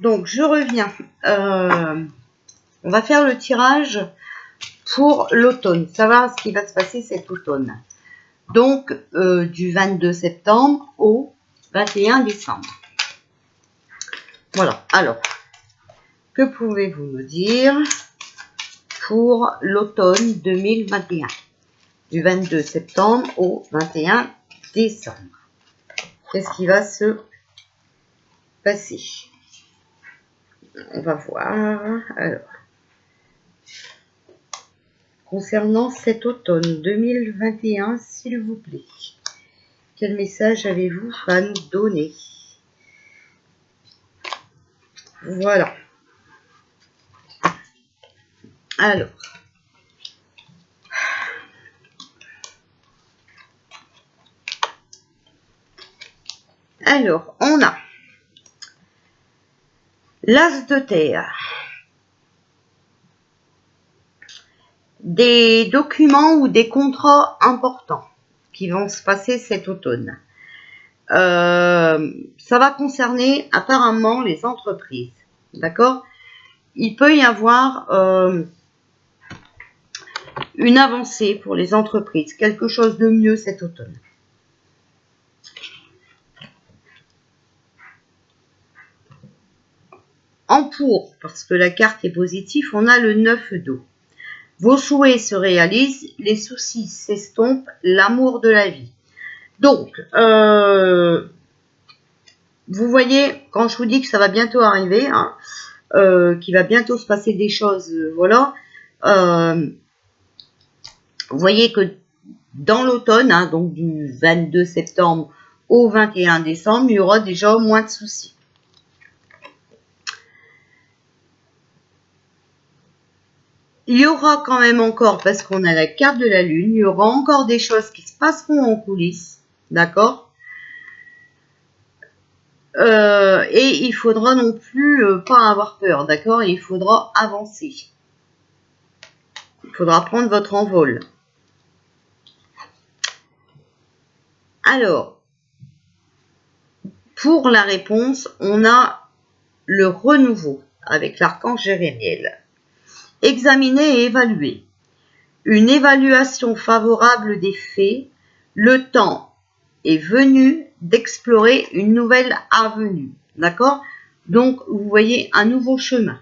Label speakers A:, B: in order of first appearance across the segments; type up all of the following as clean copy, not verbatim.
A: Donc, je reviens. On va faire le tirage pour l'automne. Savoir ce qui va se passer cet automne. Donc, du 22 septembre au 21 décembre. Voilà. Alors, que pouvez-vous me dire pour l'automne 2021? Du 22 septembre au 21 décembre. Qu'est-ce qui va se passer? On va voir. Alors, concernant cet automne 2021, s'il vous plaît, quel message avez-vous à nous donner? Voilà. Alors, on a l'As de terre. Des documents ou des contrats importants qui vont se passer cet automne. Ça va concerner apparemment les entreprises. D'accord? Il peut y avoir une avancée pour les entreprises. Quelque chose de mieux cet automne. En pour, parce que la carte est positive, on a le 9 d'eau. Vos souhaits se réalisent, les soucis s'estompent, l'amour de la vie. Donc, vous voyez, quand je vous dis que ça va bientôt arriver, hein, qu'il va bientôt se passer des choses, voilà. Vous voyez que dans l'automne, hein, donc du 22 septembre au 21 décembre, il y aura déjà moins de soucis. Il y aura quand même encore, parce qu'on a la carte de la lune, il y aura encore des choses qui se passeront en coulisses, d'accord? Et il faudra non plus pas avoir peur, d'accord? Il faudra avancer. Il faudra prendre votre envol. Alors, pour la réponse, on a le renouveau avec l'archange Jérémiel. Examiner et évaluer. Une évaluation favorable des faits. Le temps est venu d'explorer une nouvelle avenue. D'accord? Donc, vous voyez un nouveau chemin.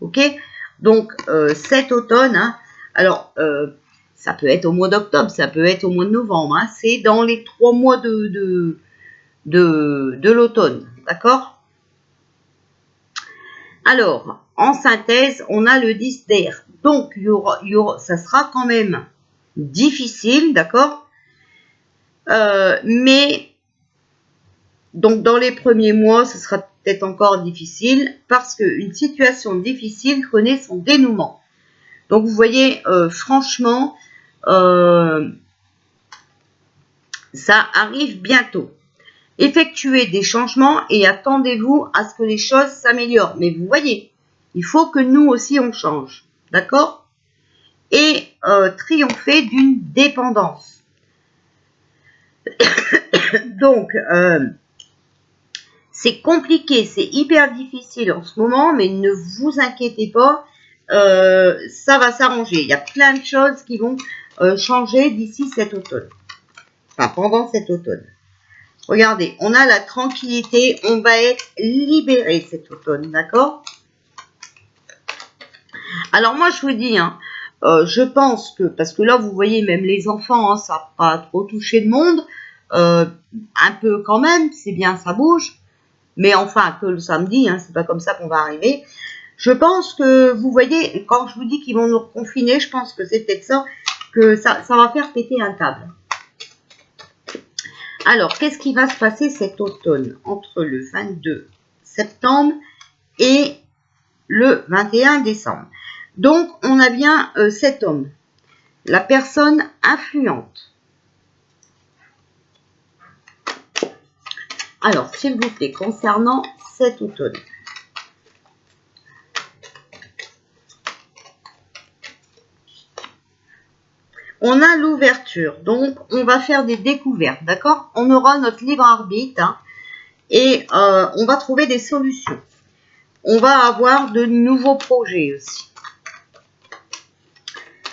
A: Ok? Donc, cet automne, hein, alors, ça peut être au mois d'octobre, ça peut être au mois de novembre. Hein, c'est dans les 3 mois de l'automne. D'accord? Alors, en synthèse, on a le 10 d'air. Donc, il y aura, ça sera quand même difficile, d'accord? Mais, donc dans les premiers mois, ce sera peut-être encore difficile parce qu'une situation difficile connaît son dénouement. Donc, vous voyez, franchement, ça arrive bientôt. Effectuez des changements et attendez-vous à ce que les choses s'améliorent. Mais vous voyez, il faut que nous aussi on change. D'accord? Et triompher d'une dépendance. Donc, c'est compliqué, c'est hyper difficile en ce moment, mais ne vous inquiétez pas, ça va s'arranger. Il y a plein de choses qui vont changer d'ici cet automne. Enfin, pendant cet automne. Regardez, on a la tranquillité, on va être libéré cet automne, d'accord? Alors moi, je vous dis, hein, je pense que, parce que là, vous voyez, même les enfants, hein, ça n'a pas trop touché le monde, un peu quand même, c'est bien, ça bouge, mais enfin, que le samedi, hein, c'est pas comme ça qu'on va arriver. Je pense que, vous voyez, quand je vous dis qu'ils vont nous confiner, je pense que c'est peut-être ça, que ça va faire péter un câble. Alors, qu'est-ce qui va se passer cet automne entre le 22 septembre et le 21 décembre? Donc, on a bien cet homme, la personne influente. Alors, s'il vous plaît, concernant cet automne. On a l'ouverture, donc on va faire des découvertes, d'accord? On aura notre libre arbitre hein, et on va trouver des solutions. on va avoir de nouveaux projets aussi.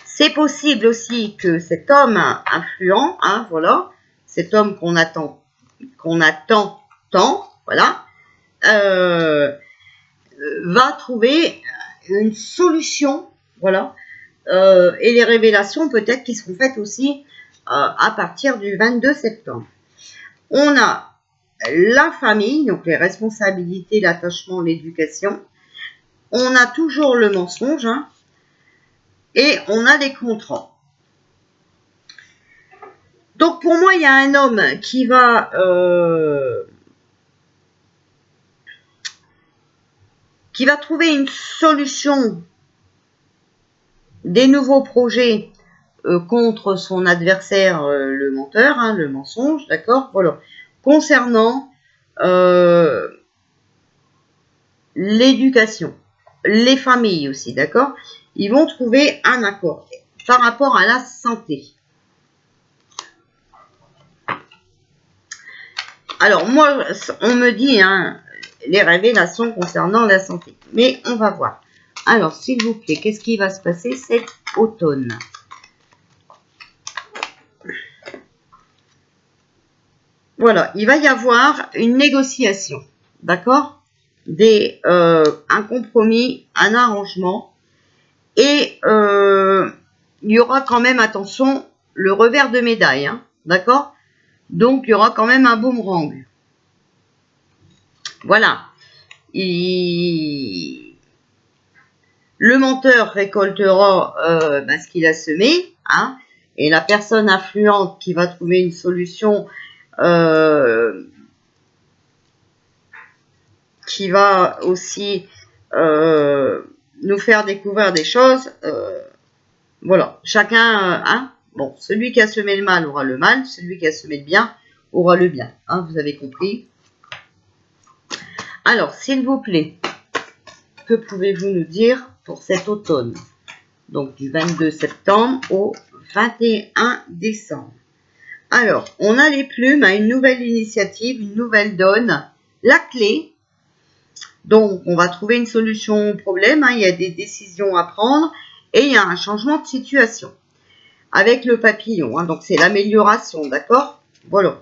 A: C'est possible aussi que cet homme influent, hein, voilà, cet homme qu'on attend tant, voilà, va trouver une solution, voilà, et les révélations peut-être qui seront faites aussi à partir du 22 septembre. On a la famille, donc les responsabilités, l'attachement, l'éducation. On a toujours le mensonge, hein, et on a les contrats. Donc pour moi, il y a un homme qui va trouver une solution, des nouveaux projets contre son adversaire, le menteur, hein, le mensonge, d'accord, voilà. Concernant l'éducation, les familles aussi, d'accord, ils vont trouver un accord par rapport à la santé. Alors moi, on me dit hein, les révélations concernant la santé, mais on va voir. Alors s'il vous plaît, qu'est-ce qui va se passer cet automne? Voilà, il va y avoir une négociation, d'accord, un compromis, un arrangement, et il y aura quand même, attention, le revers de médaille, hein, d'accord. Donc, il y aura quand même un boomerang. Voilà. Le menteur récoltera ce qu'il a semé, hein, et la personne influente qui va trouver une solution qui va aussi nous faire découvrir des choses. Voilà, chacun, hein, bon, celui qui a semé le mal aura le mal, celui qui a semé le bien aura le bien, hein, vous avez compris. Alors, s'il vous plaît, que pouvez-vous nous dire pour cet automne? Donc, du 22 septembre au 21 décembre. Alors, on a les plumes à une nouvelle initiative, une nouvelle donne, la clé. Donc, on va trouver une solution au problème, hein, il y a des décisions à prendre et il y a un changement de situation. Avec le papillon, hein, donc c'est l'amélioration, d'accord? Voilà.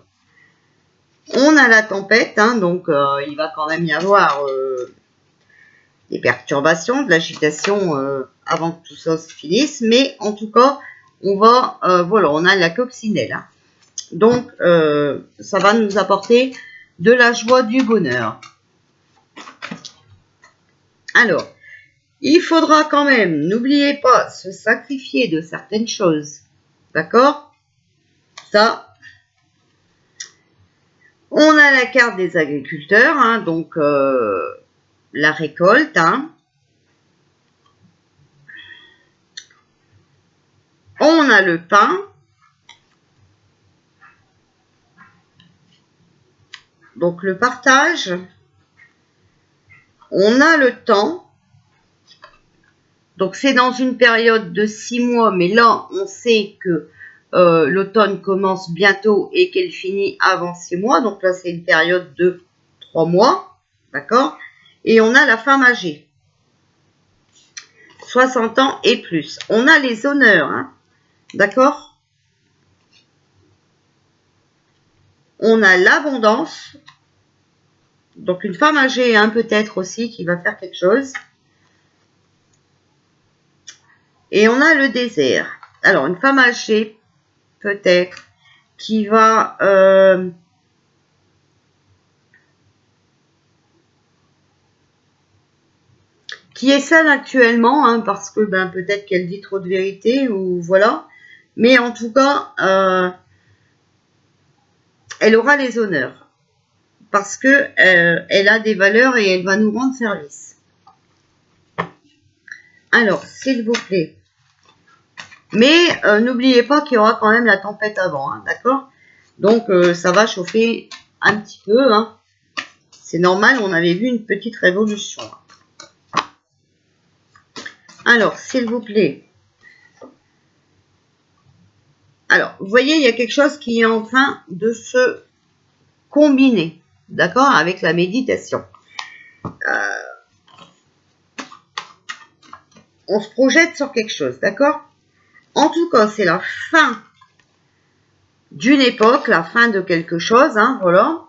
A: On a la tempête, hein, donc il va quand même y avoir des perturbations, de l'agitation avant que tout ça se finisse, mais en tout cas, on va, voilà, on a la coccinelle. Hein. Donc, ça va nous apporter de la joie, du bonheur. Alors, il faudra quand même, n'oubliez pas, se sacrifier de certaines choses. D'accord? Ça, on a la carte des agriculteurs, hein, donc la récolte. Hein. On a le pain. Donc le partage. On a le temps. Donc c'est dans une période de 6 mois, mais là on sait que l'automne commence bientôt et qu'elle finit avant 6 mois. Donc là c'est une période de 3 mois. D'accord? Et on a la femme âgée. 60 ans et plus. On a les honneurs. Hein. D'accord? On a l'abondance. Donc une femme âgée, hein, peut-être aussi, qui va faire quelque chose. Et on a le désert. Alors, une femme âgée, peut-être, qui va... qui est seule actuellement, hein, parce que peut-être qu'elle dit trop de vérité, ou voilà. Mais en tout cas, elle aura les honneurs. Parce que elle a des valeurs et elle va nous rendre service. Alors, s'il vous plaît. Mais n'oubliez pas qu'il y aura quand même la tempête avant, hein, d'accord? Donc, ça va chauffer un petit peu. Hein. C'est normal, on avait vu une petite révolution. Alors, s'il vous plaît. Alors, vous voyez, il y a quelque chose qui est en train de se combiner, d'accord, avec la méditation. on se projette sur quelque chose, d'accord? En tout cas, c'est la fin d'une époque, la fin de quelque chose, hein, voilà,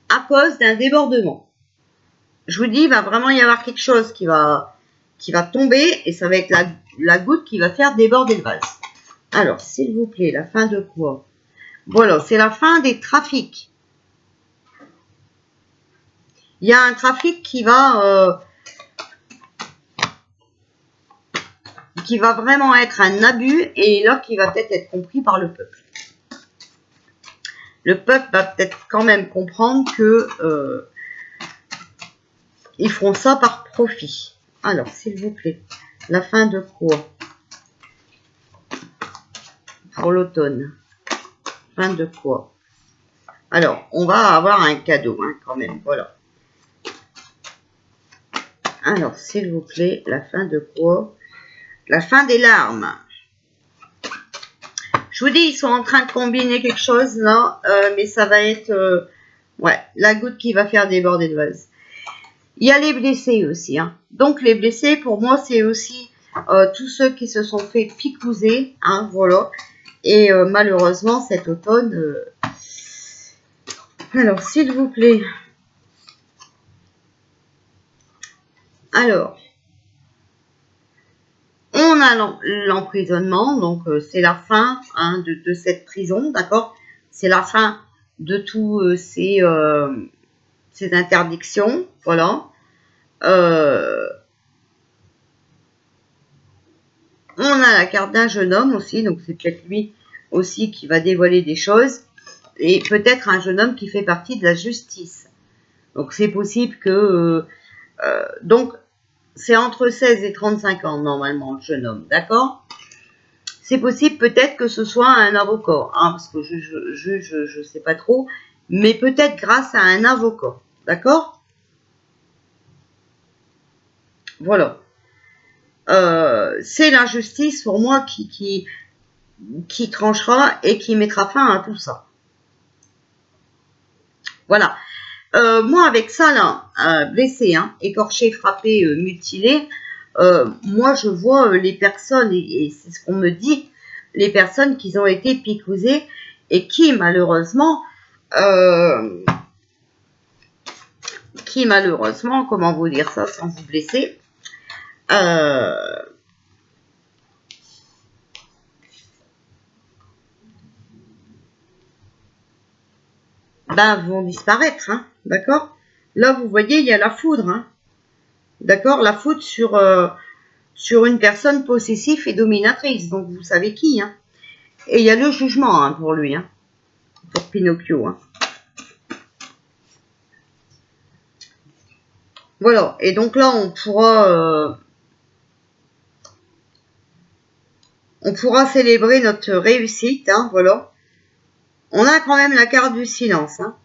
A: à cause d'un débordement. Je vous dis, il va vraiment y avoir quelque chose qui va tomber et ça va être la goutte qui va faire déborder le vase. Alors, s'il vous plaît, la fin de quoi? Voilà, c'est la fin des trafics. Il y a un trafic qui va vraiment être un abus et là qui va peut-être être compris par le peuple. Le peuple va peut-être quand même comprendre que ils feront ça par profit. Alors, s'il vous plaît, la fin de quoi? Pour l'automne. Fin de quoi? Alors, on va avoir un cadeau, hein, quand même, voilà. Alors, s'il vous plaît, la fin de quoi? La fin des larmes. Je vous dis, ils sont en train de combiner quelque chose, là, mais ça va être, ouais, la goutte qui va faire déborder le vase. Il y a les blessés aussi, hein. Donc, les blessés, pour moi, c'est aussi tous ceux qui se sont fait picouser, hein, voilà. Et malheureusement, cet automne... Alors, s'il vous plaît. Alors, on a l'emprisonnement, donc c'est la fin, hein, de cette prison, d'accord? C'est la fin de tous ces interdictions, voilà. On a la carte d'un jeune homme aussi, donc c'est peut-être lui aussi qui va dévoiler des choses. Et peut-être un jeune homme qui fait partie de la justice. Donc c'est possible que... donc c'est entre 16 et 35 ans normalement le jeune homme, d'accord? C'est possible peut-être que ce soit un avocat, hein, parce que je sais pas trop, mais peut-être grâce à un avocat, d'accord? Voilà. C'est l'injustice pour moi qui tranchera et qui mettra fin à tout ça. Voilà. Moi, avec ça, là, blessé, hein, écorché, frappé, mutilé, moi, je vois les personnes, et c'est ce qu'on me dit, les personnes qui ont été picousées et qui, malheureusement, comment vous dire ça sans vous blesser, ben, vont disparaître, hein, d'accord? Là, vous voyez, il y a la foudre, hein, d'accord? La foudre sur une personne possessive et dominatrice, donc vous savez qui, hein? Et il y a le jugement, hein, pour lui, hein, pour Pinocchio, hein. Voilà, et donc là, on pourra célébrer notre réussite, hein, voilà. On a quand même la carte du silence, hein.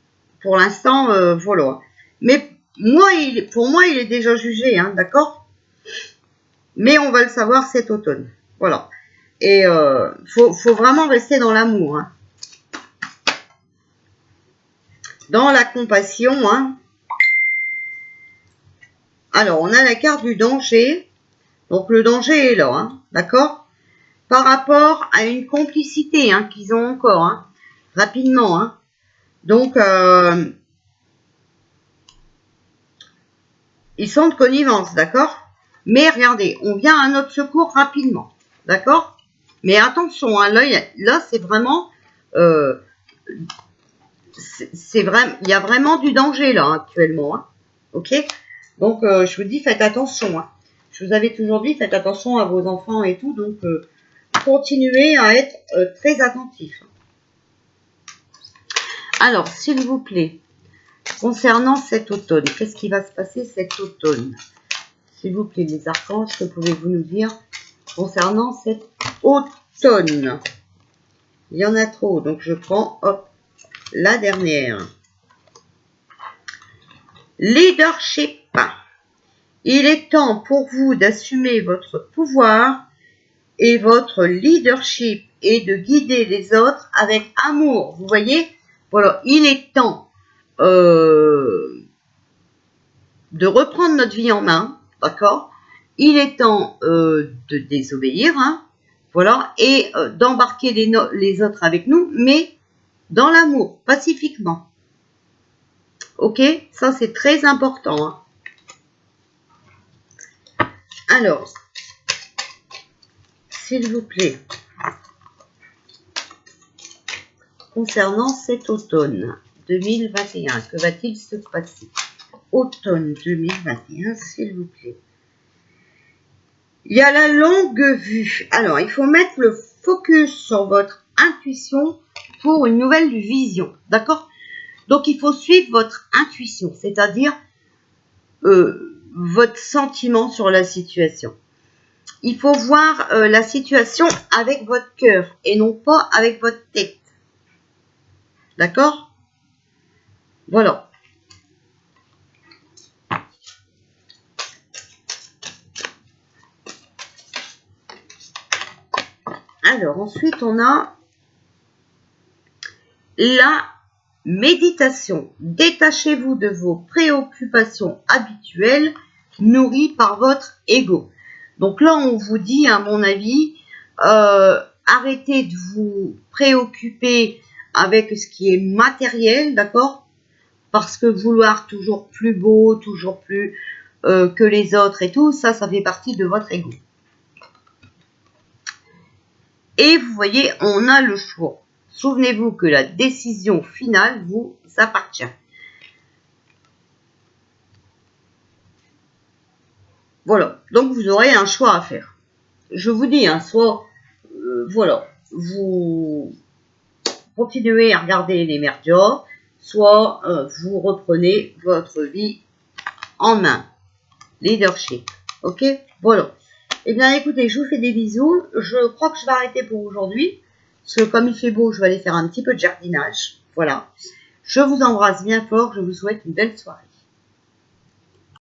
A: Pour l'instant, voilà. Mais moi, pour moi, il est déjà jugé, hein, d'accord? Mais on va le savoir cet automne, voilà. Et faut vraiment rester dans l'amour, hein. Dans la compassion, hein. Alors, on a la carte du danger. Donc, le danger est là, hein, d'accord? Par rapport à une complicité, hein, qu'ils ont encore, hein, rapidement, hein. Donc, ils sont de connivence, d'accord? Mais regardez, on vient à notre secours rapidement, d'accord? Mais attention, hein, là c'est vraiment... il y a vraiment du danger, là, actuellement, hein, ok? Donc, je vous dis, faites attention, hein. Je vous avais toujours dit, faites attention à vos enfants et tout, donc continuez à être très attentifs. Alors, s'il vous plaît, concernant cet automne, qu'est-ce qui va se passer cet automne? S'il vous plaît, les archanges, que pouvez-vous nous dire concernant cet automne? Il y en a trop, donc je prends, hop, la dernière. Leadership. Il est temps pour vous d'assumer votre pouvoir et votre leadership et de guider les autres avec amour. Vous voyez? Voilà, il est temps de reprendre notre vie en main, d'accord? Il est temps de désobéir, hein, voilà, et d'embarquer les autres avec nous, mais dans l'amour, pacifiquement. Ok? Ça, c'est très important. Hein. Alors, s'il vous plaît, concernant cet automne 2021, que va-t-il se passer? Automne 2021, s'il vous plaît. Il y a la longue vue. Alors, il faut mettre le focus sur votre intuition pour une nouvelle vision. D'accord? Donc, il faut suivre votre intuition, c'est-à-dire votre sentiment sur la situation. Il faut voir la situation avec votre cœur et non pas avec votre tête. D'accord? Voilà. Alors, ensuite, on a la méditation. Détachez-vous de vos préoccupations habituelles nourries par votre ego. Donc là, on vous dit, à mon avis, arrêtez de vous préoccuper avec ce qui est matériel, d'accord? Parce que vouloir toujours plus beau, toujours plus que les autres et tout, ça fait partie de votre ego. Et vous voyez, on a le choix. Souvenez-vous que la décision finale vous appartient. Voilà, donc vous aurez un choix à faire. Je vous dis, hein, soit, voilà, vous continuez à regarder les merdias, soit vous reprenez votre vie en main. Leadership, ok? Voilà. Eh bien, écoutez, je vous fais des bisous. Je crois que je vais arrêter pour aujourd'hui. Parce que comme il fait beau, je vais aller faire un petit peu de jardinage. Voilà. Je vous embrasse bien fort. Je vous souhaite une belle soirée.